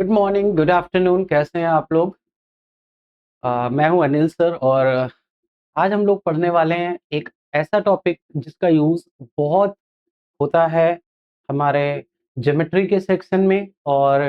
Good morning, good afternoon, कैसे हैं आप लोग? मैं हूं अनिल सर और आज हम लोग पढ़ने वाले हैं एक ऐसा टॉपिक जिसका यूज़ बहुत होता है हमारे ज्योमेट्री के सेक्शन में और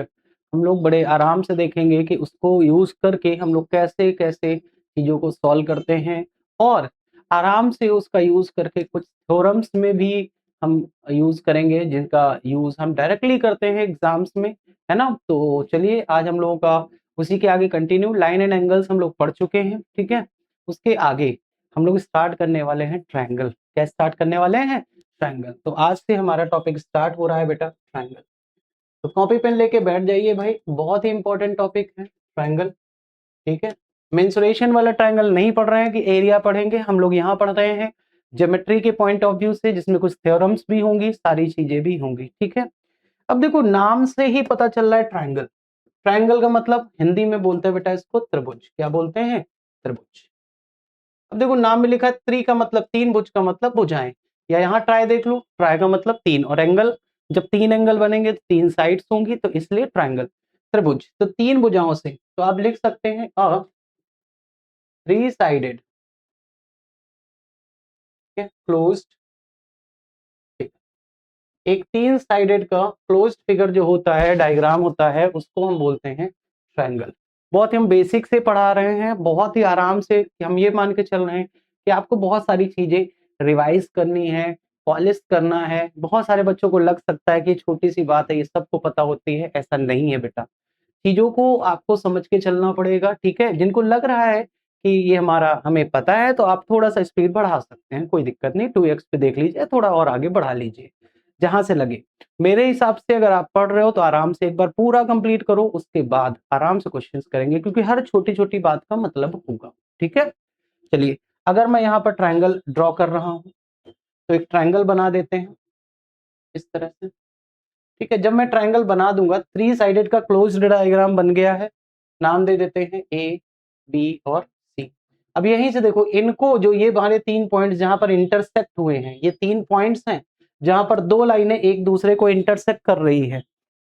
हम लोग बड़े आराम से देखेंगे कि उसको यूज़ करके हम लोग कैसे-कैसे चीज़ों को सॉल्व करते हैं और आराम से उसका यूज़ करके कुछ थ्योरम्स में भी हम यूज़ करेंगे जिनका यूज़ हम डायरेक्टली करते हैं एग्ज़ाम्स में, है ना? तो चलिए आज हम लोगों का उसी के आगे कंटिन्यू लाइन एंड एंगल्स हम लोग पढ़ चुके हैं, ठीक है? उसके आगे हम लोग स्टार्ट करने वाले हैं ट्रायंगल। क्या स्टार्ट करने वाले हैं? ट्रायंगल। तो आज से हमारा टॉपिक स्टार्ट हो रहा है बेटा ट्रायंगल। तो कॉपी पेन लेके बैठ जाइए भाई, बहुत ही इंपॉर्टेंट टॉपिक है ट्रायंगल, ठीक है? मेंसुरेशन वाला ट्रायंगल नहीं पढ़ रहे हैं कि एरिया पढ़ेंगे, हम लोग यहाँ पढ़ रहे हैं ज्योमेट्री के पॉइंट ऑफ व्यू से जिसमें कुछ थ्योरम्स भी होंगी, सारी चीजें भी होंगी, ठीक है? अब देखो नाम से ही पता चल रहा है ट्रायंगल। ट्रायंगल का मतलब हिंदी में बोलते हैं बेटा इसको त्रिभुज। क्या बोलते हैं? त्रिभुज। अब देखो नाम में लिखा है त्रि का मतलब तीन, भुज का मतलब भुजाएं, या यहाँ ट्राई देख लो, ट्राई का मतलब तीन और एंगल, जब तीन एंगल बनेंगे तो तीन साइड्स होंगी तो इसलिए ट्रायंगल। त्रिभुज तो तीन भुजाओं से, तो आप लिख सकते हैं अ थ्री साइडेड क्लोज्ड, एक तीन साइडेड का क्लोज्ड फिगर जो होता है, डायग्राम होता है, उसको हम बोलते हैं ट्रायंगल। बहुत ही हम बेसिक से पढ़ा रहे हैं, बहुत ही आराम से, कि हम ये मान के चल रहे हैं कि आपको बहुत सारी चीजें रिवाइज करनी है, पॉलिश करना है। बहुत सारे बच्चों को लग सकता है कि छोटी सी बात है, ये सबको पता होती है, ऐसा नहीं है बेटा। चीज़ों को आपको समझ के चलना पड़ेगा, ठीक है? जिनको लग रहा है कि ये हमारा हमें पता है, तो आप थोड़ा-सा स्पीड बढ़ा सकते हैं, कोई दिक्कत नहीं, 2x पे देख लीजिए, थोड़ा और आगे बढ़ा लीजिए, जहाँ से लगे। मेरे हिसाब से अगर आप पढ़ रहे हो, तो आराम से एक बार पूरा कंप्लीट करो, उसके बाद आराम से क्वेश्चंस करेंगे, क्योंकि हर छोटी-छोटी बात का मतलब होगा, ठीक है? चलिए, अगर मैं यहाँ पर ट्रायंगल ड्रॉ कर रहा हूँ, तो एक ट्रायंगल बना देते हैं, इस तरह से। ठीक है, जब मैं ट्रायंगल बना दूंगा, थ्री साइडेड का क्लोज्ड डायग्राम बन गया है। नाम दे देते हैं ए, बी और सी। अब यहीं से देखो, इनको जो ये हमारे तीन पॉइंट्स जहां पर इंटरसेक्ट हुए हैं, ये तीन पॉइंट्स हैं जहां पर दो लाइनें एक दूसरे को इंटरसेक्ट कर रही है।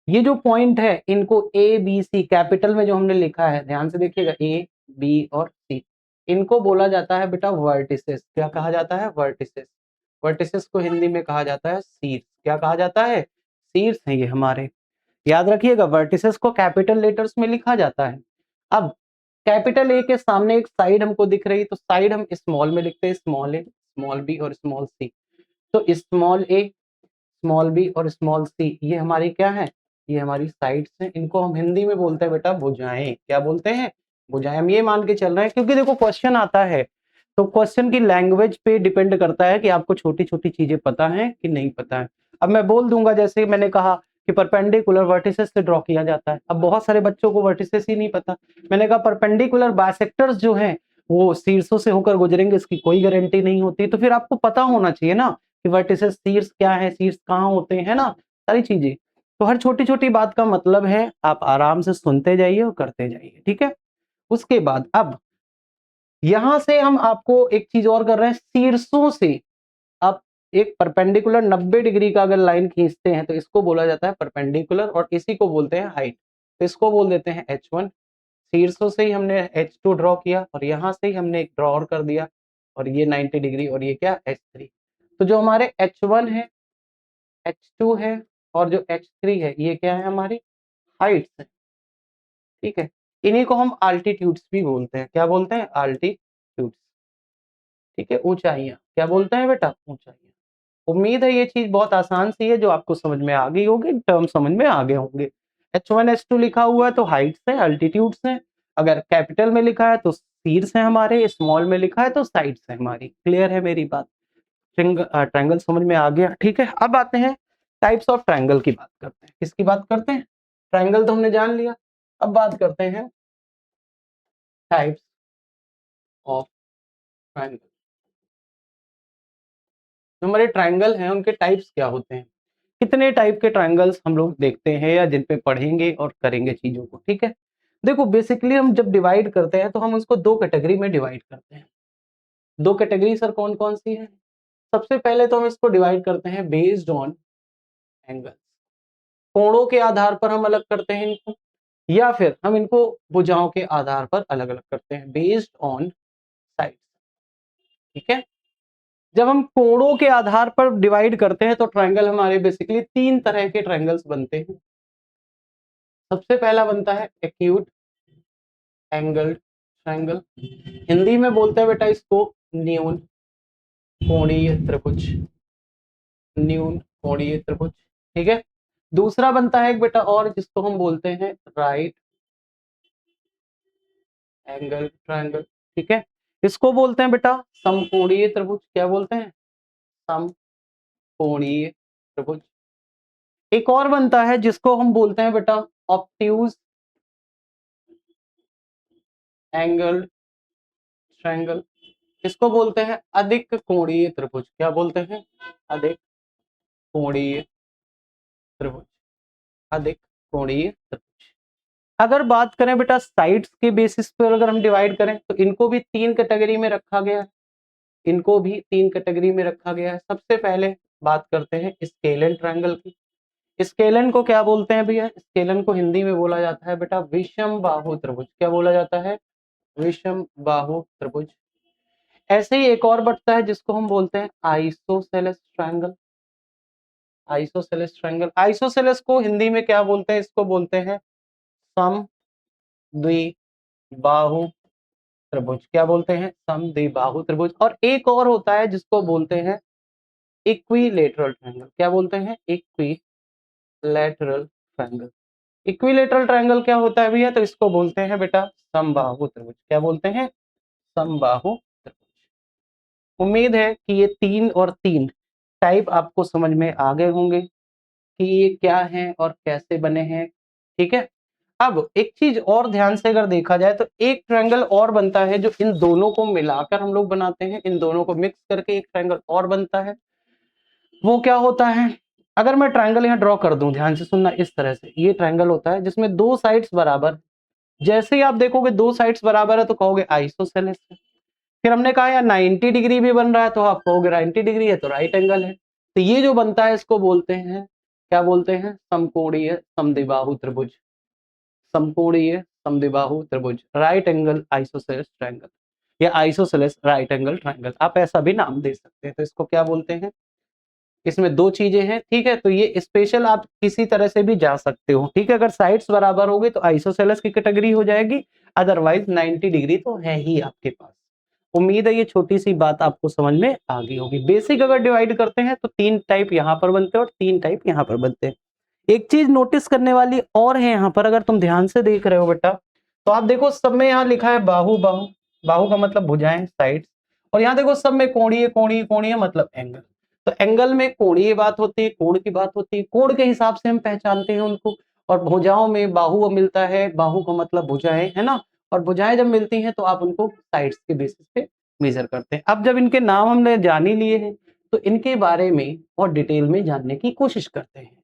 ये जो पॉइंट है, इनको ए बी सी कैपिटल में जो हमने लिखा है, ध्यान से देखिएगा, ए बी और सी, इनको बोला जाता है बेटा वर्टिसेस। क्या कहा जाता है? वर्टिसेस। वर्टिसेस को हिंदी में कहा जाता है शीर्ष। क्या कहा जाता है? शीर्ष है ये हमारे। याद रखिएगा, वर्टिसेस को कैपिटल लेटर्स में लिखा जाता है। अब कैपिटल ए के सामने एक साइड हमको दिख रही, तो साइड हम स्मॉल में लिखते हैं, स्मॉल ए, स्मॉल बी और स्मॉल सी। तो स्मॉल ए, स्मॉल बी और स्मॉल सी, ये हमारी क्या है? ये हमारी साइड्स हैं। इनको हम हिंदी में बोलते हैं बेटा भुजाएं। क्या बोलते हैं? भुजाएं। हम ये मान के चल रहे हैं, क्योंकि देखो क्वेश्चन आता है, तो क्वेश्चन की लैंग्वेज पे डिपेंड करता है कि आपको छोटी छोटी चीजें पता है कि नहीं पता है। अब मैं बोल दूंगा, जैसे मैंने कहा कि परपेंडिकुलर वर्टिसेस से ड्रॉ किया जाता है। अब बहुत सारे बच्चों को वर्टिसेस ही नहीं पता। मैंने कहा परपेंडिकुलर बाइसेक्टर्स जो हैं वो शीर्षों से होकर गुजरेंगे, इसकी कोई गारंटी नहीं होती। तो फिर आपको पता होना चाहिए ना कि वर्टिसेस शीर्ष क्या है, शीर्ष कहाँ होते हैं ना, सारी चीजें। तो हर छोटी छोटी बात का मतलब है, आप आराम से सुनते जाइए और करते जाइए, ठीक है? उसके बाद अब यहां से हम आपको एक चीज और कर रहे हैं, शीर्षों से आप एक परपेंडिकुलर 90 डिग्री का अगर लाइन खींचते हैं, तो इसको बोला जाता है परपेंडिकुलर, और इसी को बोलते हैं हाइट। तो इसको बोल देते हैं h1। शीर्षों से ही हमने h2 ड्रॉ किया और यहां से ही हमने एक ड्रॉ और कर दिया, और ये 90 डिग्री, और ये क्या? h3। तो जो हमारे h1 है, h2 है और जो h3 है, ये क्या है? हमारी हाइट्स है, ठीक है? इन्हीं को हम आल्टीट्यूड्स भी बोलते हैं। क्या बोलते हैं? आल्टीट्यूड्स, ठीक है? ऊंचाइयां। क्या बोलते हैं बेटा? ऊंचाइयां। उम्मीद है ये चीज बहुत आसान सी है, जो आपको समझ में आ गई होगी, टर्म समझ में आ गए होंगे। h1 h2 लिखा हुआ है तो हाइट्स है, अल्टीट्यूड्स है। अगर कैपिटल में लिखा है तो शीर्ष है हमारे, स्मॉल में लिखा है तो साइड्स है हमारी। क्लियर है मेरी बात? ट्रायंगल समझ में आ गया, ठीक है? अब आते हैं टाइप्स ऑफ ट्रायंगल की बात करते हैं। किसकी बात करते हैं? ट्रायंगल तो हमने जान लिया, अब बात करते हैं टाइप्स ऑफ ट्रायंगल। जो हमारे ट्रायंगल हैं उनके टाइप्स क्या होते हैं, कितने टाइप के ट्रायंगल्स हम लोग देखते हैं या जिन पे पढ़ेंगे और करेंगे चीजों को, ठीक है? देखो बेसिकली हम जब डिवाइड करते हैं, तो हम उसको दो कैटेगरी में डिवाइड करते हैं। दो कैटेगरी सर कौन कौन सी है? सबसे पहले तो हम इसको डिवाइड करते हैं बेस्ड ऑन एंगल, कोणों के आधार पर हम अलग करते हैं इनको। या फिर हम इनको भुजाओं के आधार पर अलग अलग करते हैं, बेस्ड ऑन साइड। ठीक है, जब हम कोणों के आधार पर डिवाइड करते हैं तो ट्रायंगल हमारे बेसिकली 3 तरह के ट्रायंगल्स बनते हैं। सबसे पहला बनता है एक्यूट एंगल ट्रायंगल, हिंदी में बोलते हैं बेटा इसको न्यून कोणीय त्रिभुज, न्यून कोणीय त्रिभुज। ठीक है, दूसरा बनता है एक बेटा और जिसको हम बोलते हैं राइट एंगल ट्रायंगल। ठीक है, इसको बोलते हैं बेटा समकोणीय त्रिभुज। क्या बोलते हैं? समकोणीय त्रिभुज। एक और बनता है जिसको हम बोलते हैं बेटा ऑब्ट्यूज एंगल ट्रायंगल, इसको बोलते हैं अधिक कोणीय त्रिभुज। क्या बोलते हैं? अधिक कोणीय त्रिभुज, अधिक कोणीय त्रिभुज। अगर बात करें बेटा साइड्स के बेसिस पर अगर हम डिवाइड करें तो इनको भी 3 कैटेगरी में रखा गया है, इनको भी 3 कैटेगरी में रखा गया है। सबसे पहले बात करते हैं स्केलन ट्रायंगल की। स्केलन को क्या बोलते हैं भैया? स्केलन को हिंदी में बोला जाता है बेटा विषम बाहु त्रिभुज। क्या बोला जाता है? विषम बाहु त्रिभुज। ऐसे ही एक और बढ़ता है जिसको हम बोलते हैं isosceles triangle. Isosceles triangle, isosceles को हिंदी में क्या बोलते हैं? इसको बोलते हैं समद्विबाहु त्रिभुज। क्या बोलते हैं? समद्विबाहु त्रिभुज। और एक और होता है जिसको बोलते हैं इक्विलेटरल ट्रायंगल। क्या बोलते हैं? Equilateral triangle. इक्विलेटरल ट्रायंगल क्या होता है भैया? तो इसको बोलते हैं बेटा समबाहु त्रिभुज। क्या बोलते हैं? समबाहु त्रिभुज। उम्मीद है कि ये 3 और 3 टाइप आपको समझ में आ गए होंगे कि ये क्या है और कैसे बने हैं। ठीक है, अब एक चीज और ध्यान से अगर देखा जाए तो एक ट्रायंगल और बनता है जो इन दोनों को मिलाकर हम लोग बनाते हैं, इन दोनों को मिक्स करके एक ट्रायंगल और बनता है। वो क्या होता है? अगर मैं ट्रायंगल यहाँ ड्रॉ कर दूं, ध्यान से सुनना, इस तरह से ये ट्रायंगल होता है जिसमें 2 साइड्स बराबर। जैसे ही आप देखोगे 2 साइड्स बराबर है तो कहोगे आइसोसेलेस है। फिर हमने कहा यार 90 डिग्री भी बन रहा है तो आप कहोगे 90 डिग्री है तो राइट एंगल है। तो ये जो बनता है इसको बोलते हैं, क्या बोलते हैं? समकोणीय समद्विबाहु त्रिभुज। समकोणीय समद्विबाहु त्रिभुज, राइट एंगल आइसोसेलेस ट्रायंगल या आइसोसेलेस राइट एंगल ट्रायंगल, आप ऐसा भी नाम दे सकते हैं। तो इसको क्या बोलते हैं? इसमें 2 चीजें हैं। ठीक है, तो ये स्पेशल आप किसी तरह से भी जा सकते हो। ठीक है, अगर साइड्स बराबर हो गई तो आइसोसेलेस की कैटेगरी हो जाएगी, अदरवाइज 90 डिग्री तो है ही आपके पास। उम्मीद है ये छोटी सी बात आपको समझ में आ गई होगी। बेसिक अगर डिवाइड करते हैं तो 3 टाइप यहाँ पर बनते हैं और 3 टाइप यहाँ पर बनते हैं। एक चीज नोटिस करने वाली और है यहाँ पर, अगर तुम ध्यान से देख रहे हो बेटा तो आप देखो सब में यहाँ लिखा है बाहु बाहु, बाहु का मतलब भुजाएं, साइड्स। और यहाँ देखो सब में कोणीय कोणीय कोणीय मतलब एंगल। तो एंगल में कोणीय बात होती है, कोण की बात होती है, कोण के हिसाब से हम पहचानते हैं उनको। और भुजाओं में बाहु मिलता है, बाहु का मतलब भुजाएं, है ना। और भुजाएं जब मिलती हैं तो आप उनको साइड्स के बेसिस पे मेजर करते हैं। अब जब इनके नाम हमने जान ही लिए हैं तो इनके बारे में और डिटेल में जानने की कोशिश करते हैं।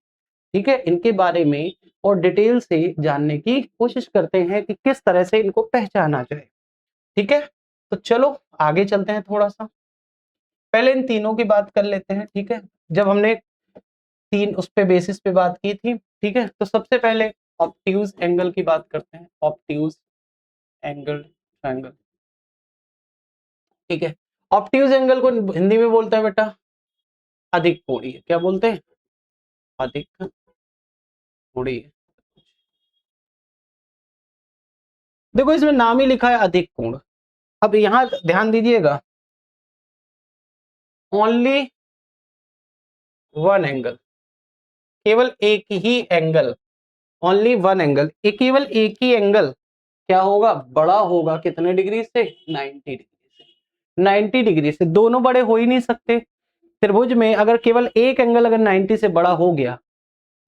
ठीक है, इनके बारे में और डिटेल से जानने की कोशिश करते हैं कि किस तरह से इनको पहचाना जाए। ठीक है, तो चलो आगे चलते हैं थोड़ा सा। पहले इन तीनों की बात कर लेते हैं। ठीक है, जब हमने 3 उस पे बेसिस पे बात की थी। ठीक है, तो सबसे पहले ऑब्ट्यूज एंगल की बात करते हैं, ऑब्ट्यूज एंगल ट्रायंगल। ठीक है, ऑब्ट्यूज एंगल को हिंदी में बोलते हैं बेटा अधिक कोणीय। क्या बोलते हैं? अधिक कोणीय। देखो इसमें नाम ही लिखा है अधिक कोण। अब यहां ध्यान दीजिएगा, ओनली वन एंगल, केवल एक ही एंगल, ओनली वन एंगल, केवल एक ही एंगल क्या होगा? बड़ा होगा कितने डिग्री से? 90 डिग्री से। 90 डिग्री से दोनों बड़े हो ही नहीं सकते। त्रिभुज में अगर केवल एक एंगल अगर 90 से बड़ा हो गया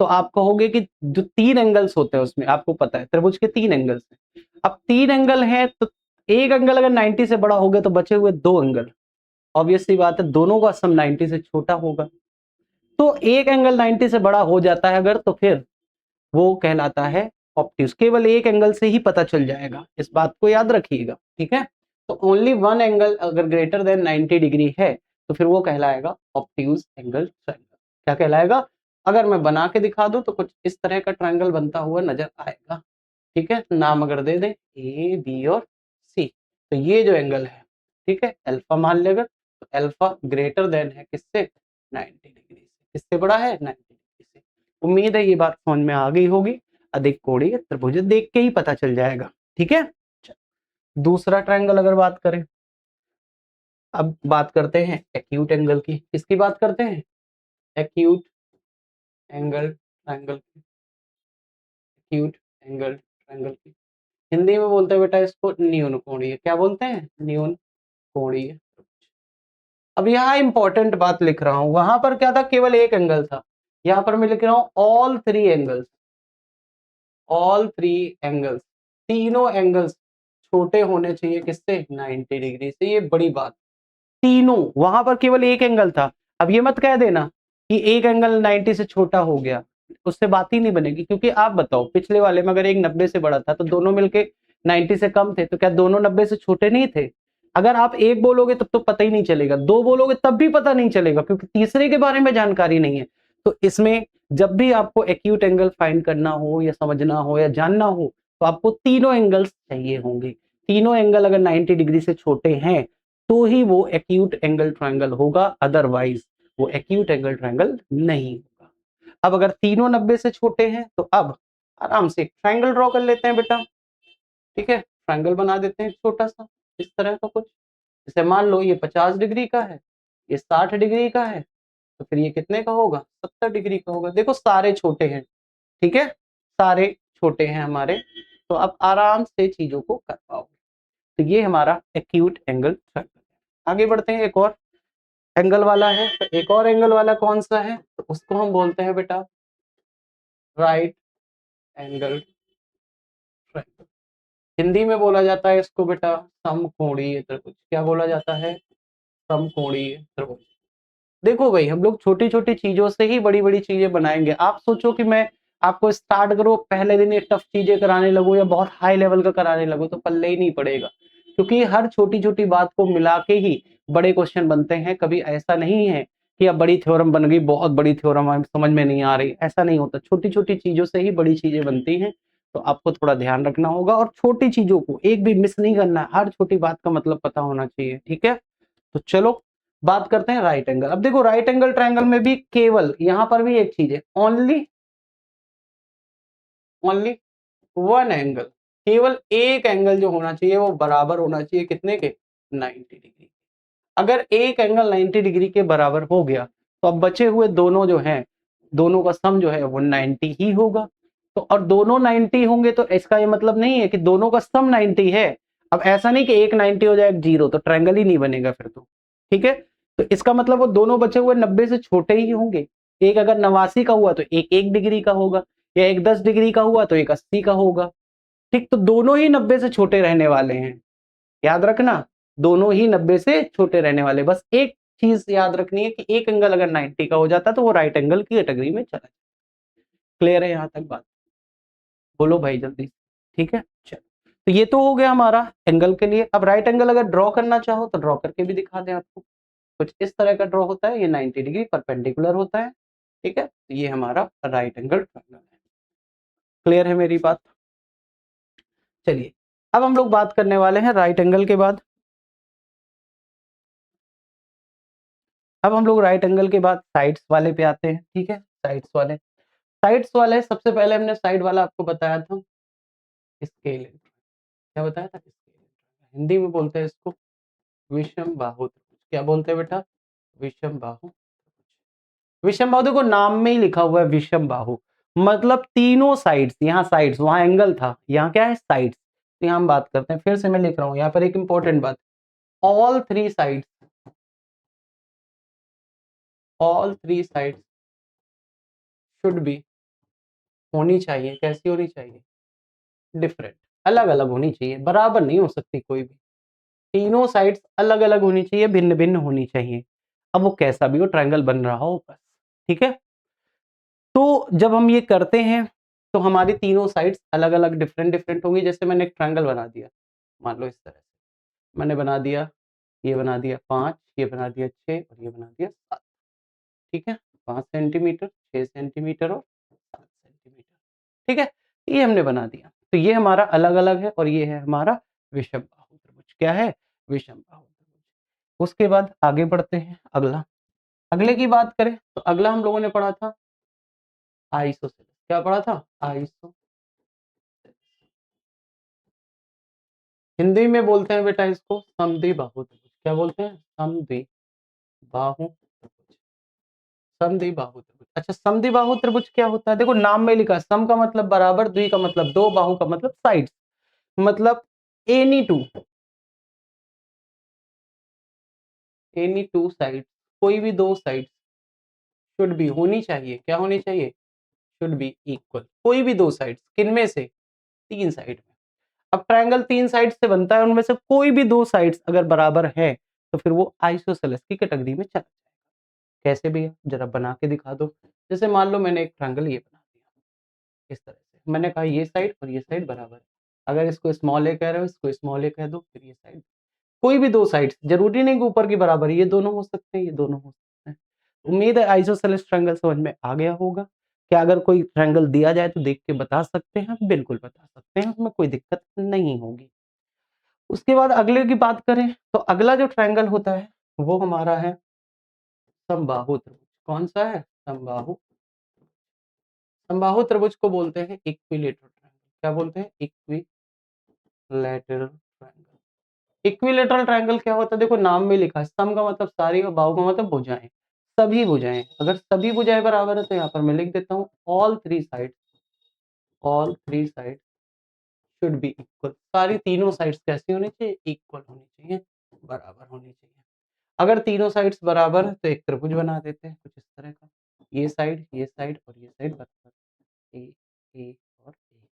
तो आप कहोगे कि जो 3 एंगल्स होते हैं उसमें, आपको पता है त्रिभुज के 3 एंगल्स हैं। अब 3 एंगल हैं तो एक एंगल अगर 90 से बड़ा हो गया तो बचे हुए 2 एंगल, ऑब्वियस सी बात है दोनों का सम 90 से छोटा होगा। तो एक एंगल 90 से बड़ा हो जाता है अगर, तो फिर वो कहलाता है ऑब्ट्यूज। केवल एक एंगल से ही पता चल जाएगा, इस बात को याद रखिएगा। ठीक है, तो ओनली वन एंगल अगर ग्रेटर देन 90 डिग्री है तो फिर वो कहलाएगा ऑब्ट्यूज एंगल ट्रायंगल। क्या कहलाएगा? अगर मैं बना के दिखा दूं तो कुछ इस तरह का ट्रायंगल बनता हुआ नजर आएगा। ठीक है, नाम अगर दे दें ए बी और सी, तो ये जो एंगल है, ठीक है, अल्फा मान लेगा, तो अल्फा ग्रेटर देन है किससे, 90 डिग्री से। किससे बड़ा है, 90 डिग्री से। उम्मीद है ये बात समझ में आ गई होगी। अधिक कोणीय त्रिभुज देख के ही पता चल जाएगा, ठीक है। दूसरा ट्रायंगल अगर बात करें, अब बात करते हैं एक्यूट एंगल की। किसकी बात करते हैं, एक्यूट एंगल ट्रायंगल की, एक्यूट एंगल ट्रायंगल की। हिंदी में बोलते हैं बेटा इसको न्यून कोणीय, क्या बोलते हैं, न्यून कोणीय। अब यहाँ इंपॉर्टेंट बात लिख रहा हूं, वहां पर क्या था, केवल एक एंगल था, यहाँ पर मैं लिख रहा हूं all three angles, all three angles, तीनों एंगल्स छोटे होने चाहिए किससे, 90 डिग्री से। ये बड़ी बात, तीनों, वहां पर केवल एक एंगल था। अब ये मत कह देना कि एक एंगल 90 से छोटा हो गया, उससे बात ही नहीं बनेगी। क्योंकि आप बताओ, पिछले वाले में अगर एक 90 से बड़ा था तो दोनों मिलके 90 से कम थे, तो क्या दोनों 90 से छोटे नहीं थे। अगर आप एक बोलोगे तब तो पता ही नहीं चलेगा, दो बोलोगे तब भी पता नहीं चलेगा, क्योंकि तीसरे के बारे में जानकारी नहीं है। तो इसमें जब भी आपको एक्यूट एंगल फाइंड करना हो या समझना हो या जानना हो, तो आपको तीनों एंगल्स चाहिए होंगे। तीनों एंगल अगर 90 डिग्री से छोटे हैं तो ही वो एक्यूट एंगल ट्रायंगल होगा, अदरवाइज वो एक्यूट एंगल ट्रायंगल नहीं होगा। अब अगर तीनों 90 से छोटे हैं तो अब आराम से ट्रायंगल ड्रॉ कर लेते हैं बेटा, ठीक है। ट्रायंगल बना देते हैं छोटा सा, इस तरह का कुछ। जैसे मान लो ये 50 डिग्री का है, ये 60 डिग्री का है, तो फिर ये कितने का होगा, 70 डिग्री का होगा। देखो सारे छोटे हैं, ठीक है, सारे छोटे हैं हमारे, तो आप आराम से चीजों को कर पाओगे। तो ये हमारा एक्यूट एंगल ट्रायंगल। आगे बढ़ते हैं, एक और एंगल वाला है, तो एक और एंगल वाला कौन सा है, तो उसको हम बोलते हैं बेटा राइट एंगल ट्रायंगल। हिंदी में बोला जाता है इसको बेटा समकोणीय त्रिभुज। क्या बोला जाता है, समकोणीय त्रिभुज। देखो भाई, हम लोग छोटी छोटी चीजों से ही बड़ी बड़ी चीजें बनाएंगे। आप सोचो कि मैं आपको स्टार्ट करो पहले दिन ये टफ चीजें कराने लगूं या बहुत हाई लेवल का कराने लगूं, तो पल्ले ही नहीं पड़ेगा। क्योंकि हर छोटी छोटी बात को मिला के ही बड़े क्वेश्चन बनते हैं। कभी ऐसा नहीं है कि अब बड़ी थ्योरम बन गई, बहुत बड़ी थ्योरम है, समझ में नहीं आ रही, ऐसा नहीं होता। छोटी छोटी चीजों से ही बड़ी चीजें बनती हैं। तो आपको थोड़ा ध्यान रखना होगा और छोटी चीजों को एक भी मिस नहीं करना है। हर छोटी बात का मतलब पता होना चाहिए, ठीक है। तो चलो बात करते हैं राइट एंगल। अब देखो राइट एंगल ट्रायंगल में भी केवल यहां पर भी एक चीज है, ओनली ओनली वन एंगल। केवल एक एंगल जो होना चाहिए वो बराबर होना चाहिए कितने के, 90 डिग्री। अगर एक एंगल 90 डिग्री के बराबर हो गया तो अब बचे हुए दोनों जो हैं, दोनों का सम जो है वो 90 ही होगा। तो और दोनों 90 होंगे तो इसका ये मतलब नहीं है कि दोनों का सम 90 है। अब ऐसा नहीं कि एक 90 हो जाए एक जीरो, तो ट्रायंगल ही नहीं बनेगा फिर तो, ठीक है। तो इसका मतलब वो दोनों बचे हुए 90 से छोटे ही होंगे। एक अगर 89 का हुआ तो एक 1 डिग्री का होगा, या एक 10 डिग्री का हुआ तो एक 80 का होगा, ठीक। तो दोनों ही 90 से छोटे रहने वाले हैं, याद रखना, दोनों ही 90 से छोटे रहने वाले। बस एक चीज याद रखनी है कि एक एंगल अगर 90 का हो जाता तो वो राइट एंगल की कैटेगरी में चला। क्लियर है यहां तक बात, बोलो भाई जल्दी, ठीक है। चलो, तो ये तो हो गया हमारा एंगल के लिए। अब राइट एंगल अगर ड्रॉ करना चाहो तो ड्रॉ करके भी दिखा दें आपको। कुछ इस तरह का ड्रॉ होता है, ये 90 डिग्री परपेंडिकुलर होता है, ठीक है। तो ये हमारा राइट एंगल ट्रायंगल है। क्लियर है मेरी बात। चलिए, अब हम लोग बात करने वाले हैं राइट एंगल के बाद। अब हम लोग राइट एंगल के बाद साइड्स वाले पे आते हैं, ठीक है। साइड्स वाले सबसे पहले हमने साइड वाला आपको बताया था स्केल, क्या बताया था, स्केल। हिंदी में बोलते हैं इसको विषम बाहु त्रिभुज। क्या बोलते हैं बेटा, विषम बाहु। विषम बाहु देखो नाम में ही लिखा हुआ है विषम बाहु, मतलब तीनों साइड्स। यहाँ साइड्स, वहां एंगल था, यहाँ क्या है, साइड्स। तो यहाँ हम बात करते हैं, फिर से मैं लिख रहा हूँ यहाँ पर एक इंपॉर्टेंट बात, all three sides, all three sides should be, होनी चाहिए, कैसी होनी चाहिए, डिफरेंट, अलग अलग होनी चाहिए, बराबर नहीं हो सकती कोई भी। तीनों साइड्स अलग अलग होनी चाहिए, भिन्न भिन्न होनी चाहिए। अब वो कैसा भी हो, ट्रायंगल बन रहा हो बस, ठीक है। तो जब हम ये करते हैं तो हमारी तीनों साइड्स अलग अलग डिफरेंट डिफरेंट होंगी। जैसे मैंने एक ट्रायंगल बना दिया, मान लो इस तरह से मैंने बना दिया, ये बना दिया 5, ये बना दिया 6 और ये बना दिया 7, ठीक है। 5 सेंटीमीटर, 6 सेंटीमीटर और 7 सेंटीमीटर, ठीक है। ये हमने बना दिया। तो ये हमारा अलग-अलग है और ये है हमारा विषमबाहु त्रिभुज। क्या है? विषमबाहु त्रिभुज। उसके बाद आगे बढ़ते हैं अगला। अगले की बात करें तो अगला हम लोगों ने पढ़ा था आइसोसेलेस। क्या पढ़ा था? आइसो हिंदी में बोलते हैं बेटा इसको समद्विबाहु त्रिभुज। क्या बोलते हैं? समद्विबाहु त्रिभुज। समद्विबाहु त्रिभुज। अच्छा, समद्विबाहु त्रिभुज क्या होता है? देखो नाम में लिखा है, सम का मतलब बराबर, द्वि का मतलब दो, बाहु का मतलब साइड, मतलब एनी टू साइड, कोई भी दो साइड शुड बी होनी चाहिए। क्या होनी चाहिए? Should be equal. कोई भी दो साइड, किनमें से? तीन साइड में। अब ट्रायंगल तीन साइड से बनता है, उनमें से कोई भी दो साइड्स अगर बराबर है तो फिर वो आइसोसेलेस की कैटेगरी में चला जाएगा। कैसे भैया? जरा बना के दिखा दो। जैसे मान लो मैंने एक ट्रायंगल ये बना दिया इस तरह से, मैंने कहा ये साइड और ये साइड बराबर है। अगर इसको स्मॉल ए कह रहे हो, इसको स्मॉल ए कह दो, फिर ये साइड, कोई भी दो साइड्स, जरूरी नहीं कि ऊपर की बराबर, ये दोनों हो सकते हैं, ये दोनों हो सकते हैं। उम्मीद है आइसोसेलेस ट्रायंगल समझ में आ गया होगा। क्या अगर कोई ट्रायंगल दिया जाए तो देख के बता सकते हैं? बिल्कुल बता सकते हैं, उसमें कोई दिक्कत नहीं होगी। उसके बाद अगले की बात करें तो अगला जो ट्रायंगल होता है वो हमारा है समबाहु त्रिभुज। कौन सा है? समबाहु। समबाहु त्रिभुज को बोलते हैं इक्विलेटरल ट्रायंगल। क्या बोलते हैं? Equilateral triangle. इक्विलैटरल ट्रायंगल क्या होता है? देखो नाम में लिखा है, सम का मतलब सारी और बाहु का मतलब भुजाएं, सभी भुजाएं। अगर सभी भुजाएं बराबर है तो यहाँ पर मैं लिख देता हूँ all three side should be equal. सारी तीनों साइड्स कैसी होनी चाहिए? इक्वल होनी चाहिए, बराबर होनी चाहिए। अगर तीनों साइड्स बराबर है तो एक त्रिभुज बना देते हैं कुछ इस तरह का, ये साइड और ये साइड बराबर, ए ए और ए।